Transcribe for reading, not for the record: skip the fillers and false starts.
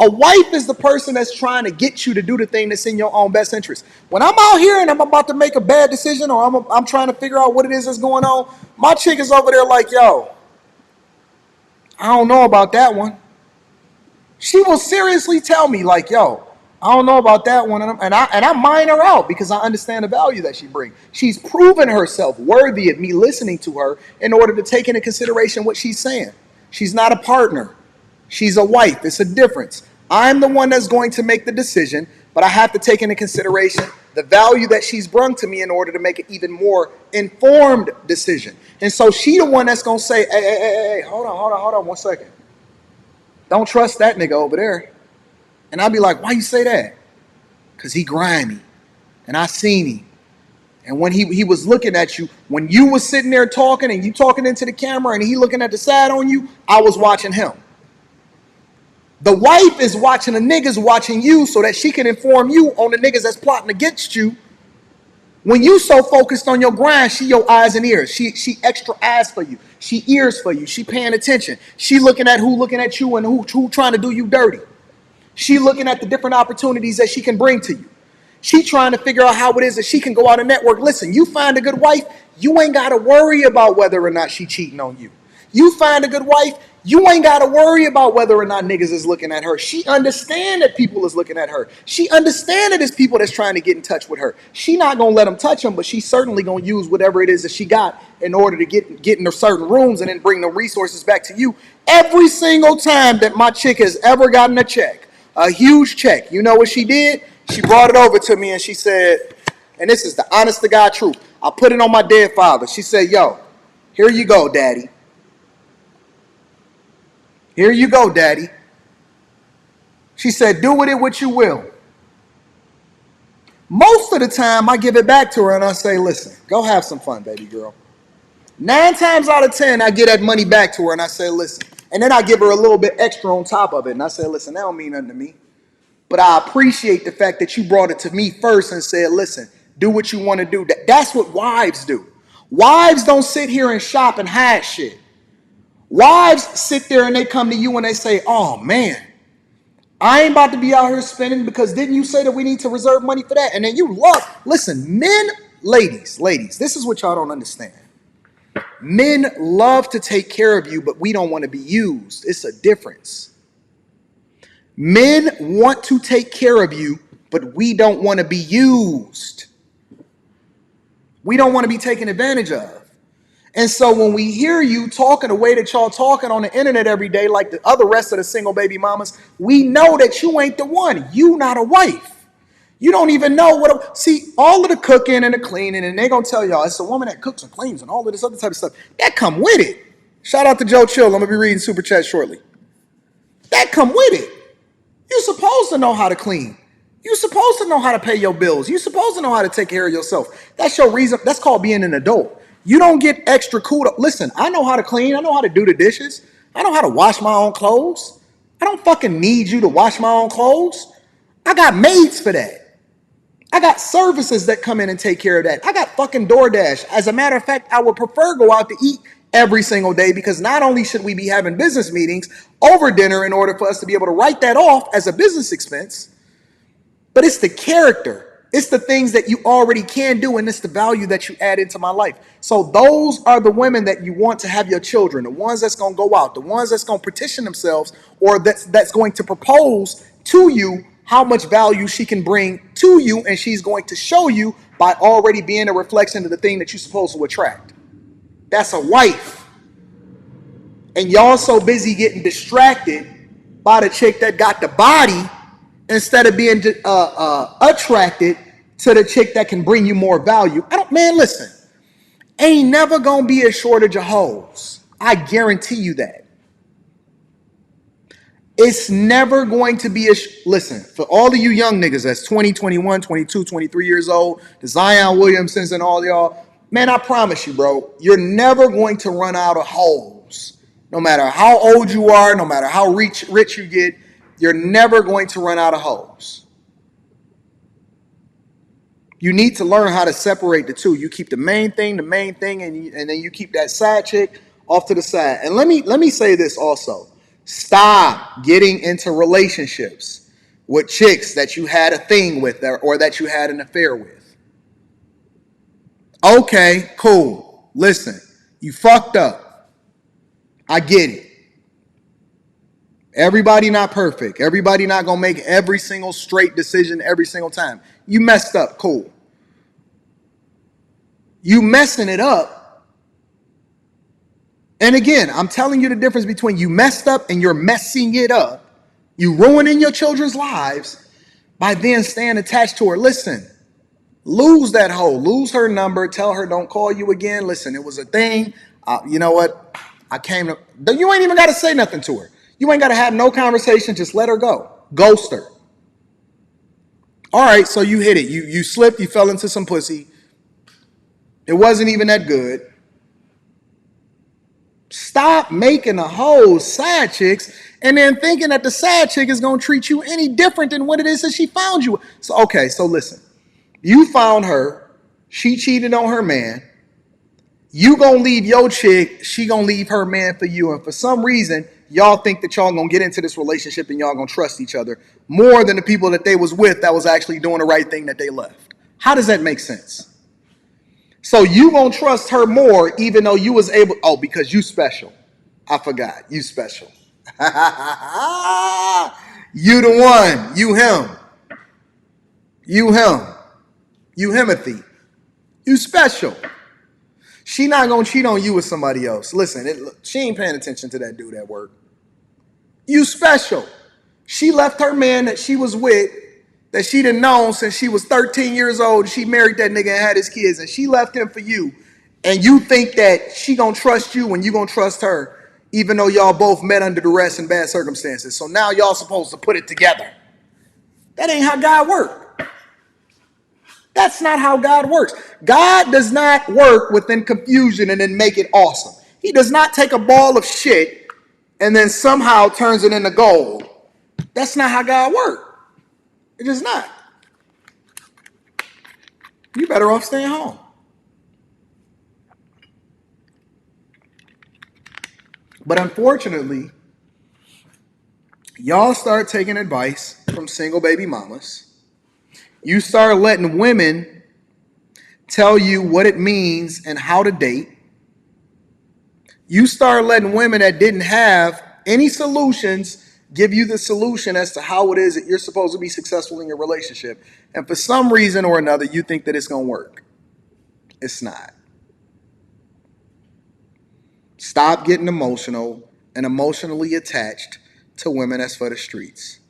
A wife is the person that's trying to get you to do the thing that's in your own best interest. When I'm out here and I'm about to make a bad decision, or I'm trying to figure out what it is that's going on, my chick is over there like, yo, I don't know about that one. She will seriously tell me like, yo, I don't know about that one. And I mine her out because I understand the value that she brings. She's proven herself worthy of me listening to her in order to take into consideration what she's saying. She's not a partner. She's a wife. It's a difference. I'm the one that's going to make the decision, but I have to take into consideration the value that she's brought to me in order to make an even more informed decision. And so she the one that's going to say, hey, hold on 1 second. Don't trust that nigga over there. And I'll be like, why you say that? Because he grimy. And I seen him. And when he was looking at you, when you was sitting there talking and you talking into the camera and he looking at the side on you, I was watching him. The wife is watching the niggas watching you so that she can inform you on the niggas that's plotting against you. When you so focused on your grind, she your eyes and ears. She extra eyes for you. She ears for you. She paying attention. She looking at who looking at you and who trying to do you dirty. She looking at the different opportunities that she can bring to you. She trying to figure out how it is that she can go out and network. Listen, you find a good wife, you ain't got to worry about whether or not she cheating on you. You find a good wife, you ain't got to worry about whether or not niggas is looking at her. She understand that people is looking at her. She understand that there's people that's trying to get in touch with her. She not going to let them touch them, but she's certainly going to use whatever it is that she got in order to get into certain rooms and then bring the resources back to you. Every single time that my chick has ever gotten a check, a huge check, you know what she did? She brought it over to me and she said, and this is the honest to God truth, I put it on my dead father. She said, yo, here you go, daddy. Here you go, daddy. She said, do with it what you will. Most of the time, I give it back to her and I say, listen, go have some fun, baby girl. 9 times out of 10, I get that money back to her and I say, listen. And then I give her a little bit extra on top of it. And I say, listen, that don't mean nothing to me. But I appreciate the fact that you brought it to me first and said, listen, do what you want to do. That's what wives do. Wives don't sit here and shop and hide shit. Wives sit there and they come to you and they say, oh, man, I ain't about to be out here spending because didn't you say that we need to reserve money for that? And then you listen, men, ladies, this is what y'all don't understand. Men love to take care of you, but we don't want to be used. It's a difference. Men want to take care of you, but we don't want to be used. We don't want to be taken advantage of. And so when we hear you talking the way that y'all talking on the internet every day, like the other rest of the single baby mamas, we know that you ain't the one. You not a wife. You don't even know what. See, all of the cooking and the cleaning, and they gonna tell y'all it's a woman that cooks and cleans and all of this other type of stuff. That come with it. Shout out to Joe Chill. I'm gonna be reading super chat shortly. That come with it. You're supposed to know how to clean. You're supposed to know how to pay your bills. You're supposed to know how to take care of yourself. That's your reason. That's called being an adult. You don't get extra kudos. Listen, I know how to clean. I know how to do the dishes. I know how to wash my own clothes. I don't fucking need you to wash my own clothes. I got maids for that. I got services that come in and take care of that. I got fucking DoorDash. As a matter of fact, I would prefer go out to eat every single day because not only should we be having business meetings over dinner in order for us to be able to write that off as a business expense, but it's the character. It's the things that you already can do, and it's the value that you add into my life. So those are the women that you want to have your children, the ones that's going to go out, the ones that's going to petition themselves, or that's going to propose to you how much value she can bring to you, and she's going to show you by already being a reflection of the thing that you're supposed to attract. That's a wife. And y'all so busy getting distracted by the chick that got the body instead of being attracted to the chick that can bring you more value. Man, listen, ain't never gonna be a shortage of hoes. I guarantee you that. It's never going to be listen, for all of you young niggas that's 20, 21, 22, 23 years old, the Zion Williamsons and all y'all, man, I promise you, bro, you're never going to run out of hoes. No matter how old you are, no matter how rich you get, you're never going to run out of hoes. You need to learn how to separate the two. You keep the main thing, and then you keep that side chick off to the side. And let me say this also. Stop getting into relationships with chicks that you had a thing with or that you had an affair with. Okay, cool. Listen, you fucked up. I get it. Everybody not perfect. Everybody not going to make every single straight decision every single time. You messed up. Cool. You messing it up. And again, I'm telling you the difference between you messed up and you're messing it up. You ruining your children's lives by then staying attached to her. Listen, lose that hoe. Lose her number. Tell her don't call you again. Listen, it was a thing. You know what? I came to... You ain't even got to say nothing to her. You ain't got to have no conversation. Just let her go. Ghost her. All right, so you hit it. You slipped. You fell into some pussy. It wasn't even that good. Stop making the hoes side chicks and then thinking that the side chick is going to treat you any different than what it is that she found you. So, okay, so listen. You found her. She cheated on her man. You going to leave your chick. She going to leave her man for you. And for some reason, y'all think that y'all going to get into this relationship and y'all going to trust each other more than the people that they was with that was actually doing the right thing that they left. How does that make sense? So you gonna trust her more even though you was able, because you special. I forgot, you special. You the one, you him. You him. You Himothy. You special. She not gonna cheat on you with somebody else. Listen, she ain't paying attention to that dude at work. You special. She left her man that she was with, that she done known since she was 13 years old. She married that nigga and had his kids, and she left him for you. And you think that she gonna trust you and you gonna trust her, even though y'all both met under duress and bad circumstances. So now y'all supposed to put it together. That ain't how God works. That's not how God works. God does not work within confusion and then make it awesome. He does not take a ball of shit and then somehow turns it into gold. That's not how God works. It is not. You better off staying home. But unfortunately, y'all start taking advice from single baby mamas. You start letting women tell you what it means and how to date. You start letting women that didn't have any solutions give you the solution as to how it is that you're supposed to be successful in your relationship. And for some reason or another, you think that it's going to work. It's not. Stop getting emotional and emotionally attached to women that's for the streets.